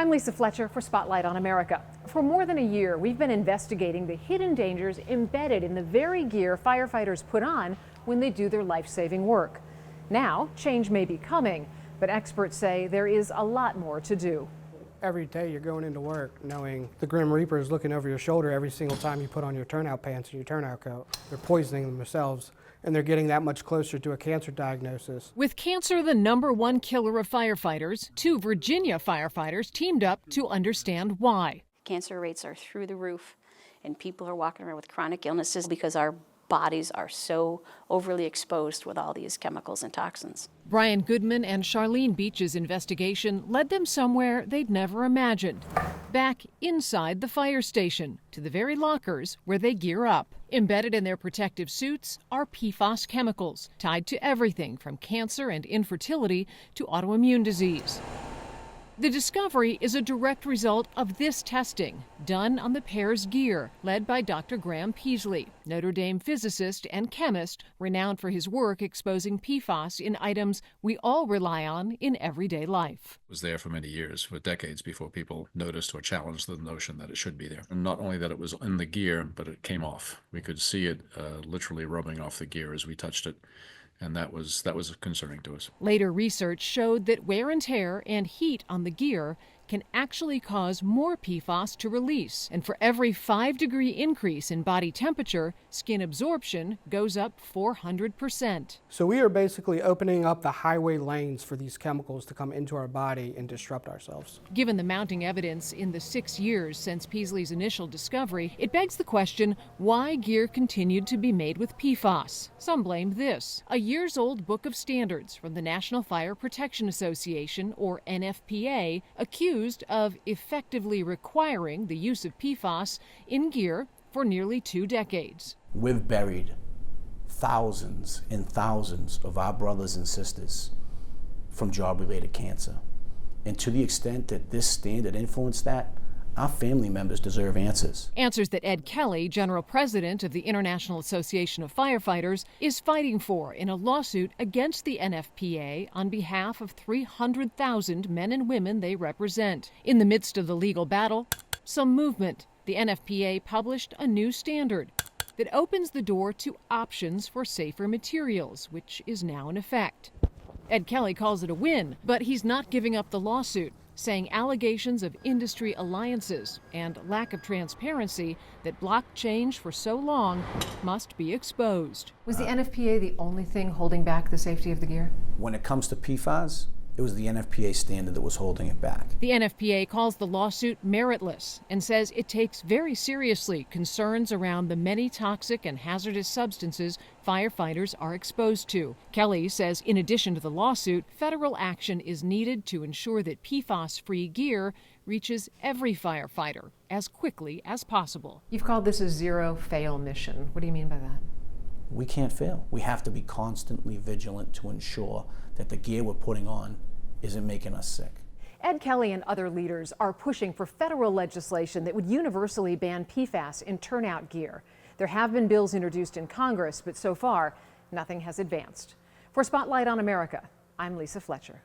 I'm Lisa Fletcher for Spotlight on America. For more than a year, we've been investigating the hidden dangers embedded in the very gear firefighters put on when they do their life-saving work. Now, change may be coming, but experts say there is a lot more to do. Every day you're going into work knowing the Grim Reaper is looking over your shoulder every single time you put on your turnout pants and your turnout coat. They're poisoning themselves, and they're getting that much closer to a cancer diagnosis. With cancer the #1 killer of firefighters, 2 Virginia firefighters teamed up to understand why. Cancer rates are through the roof, and people are walking around with chronic illnesses because our bodies are so overly exposed with all these chemicals and toxins. Brian Goodman and Charlene Beach's investigation led them somewhere they'd never imagined. Back inside the fire station, to the very lockers where they gear up. Embedded in their protective suits are PFAS chemicals, tied to everything from cancer and infertility to autoimmune disease. The discovery is a direct result of this testing done on the pair's gear, led by Dr. Graham Peasley, Notre Dame physicist and chemist renowned for his work exposing PFAS in items we all rely on in everyday life. It was there for many years, for decades, before people noticed or challenged the notion that it should be there. And not only that it was in the gear, but it came off. We could see it literally rubbing off the gear as we touched it. And that was concerning to us. Later research showed that wear and tear and heat on the gear can actually cause more PFAS to release. And for every 5-degree increase in body temperature, skin absorption goes up 400%. So we are basically opening up the highway lanes for these chemicals to come into our body and disrupt ourselves. Given the mounting evidence in the 6 years since Peasley's initial discovery, it begs the question why gear continued to be made with PFAS. Some blamed this, a years-old book of standards from the National Fire Protection Association, or NFPA, accused of effectively requiring the use of PFAS in gear for nearly 2 decades. We've buried thousands and thousands of our brothers and sisters from job-related cancer. And to the extent that this standard influenced that, our family members deserve answers. Answers that Ed Kelly, general president of the International Association of Firefighters, is fighting for in a lawsuit against the NFPA on behalf of 300,000 men and women they represent. In the midst of the legal battle, some movement. The NFPA published a new standard that opens the door to options for safer materials, which is now in effect. Ed Kelly calls it a win, but he's not giving up the lawsuit, saying allegations of industry alliances and lack of transparency that blocked change for so long must be exposed. Was the NFPA the only thing holding back the safety of the gear? When it comes to PFAS, it was the NFPA standard that was holding it back. The NFPA calls the lawsuit meritless and says it takes very seriously concerns around the many toxic and hazardous substances firefighters are exposed to. Kelly says in addition to the lawsuit, federal action is needed to ensure that PFAS-free gear reaches every firefighter as quickly as possible. You've called this a zero-fail mission. What do you mean by that? We can't fail. We have to be constantly vigilant to ensure that the gear we're putting on isn't making us sick. Ed Kelly and other leaders are pushing for federal legislation that would universally ban PFAS in turnout gear. There have been bills introduced in Congress, but so far, nothing has advanced. For Spotlight on America, I'm Lisa Fletcher.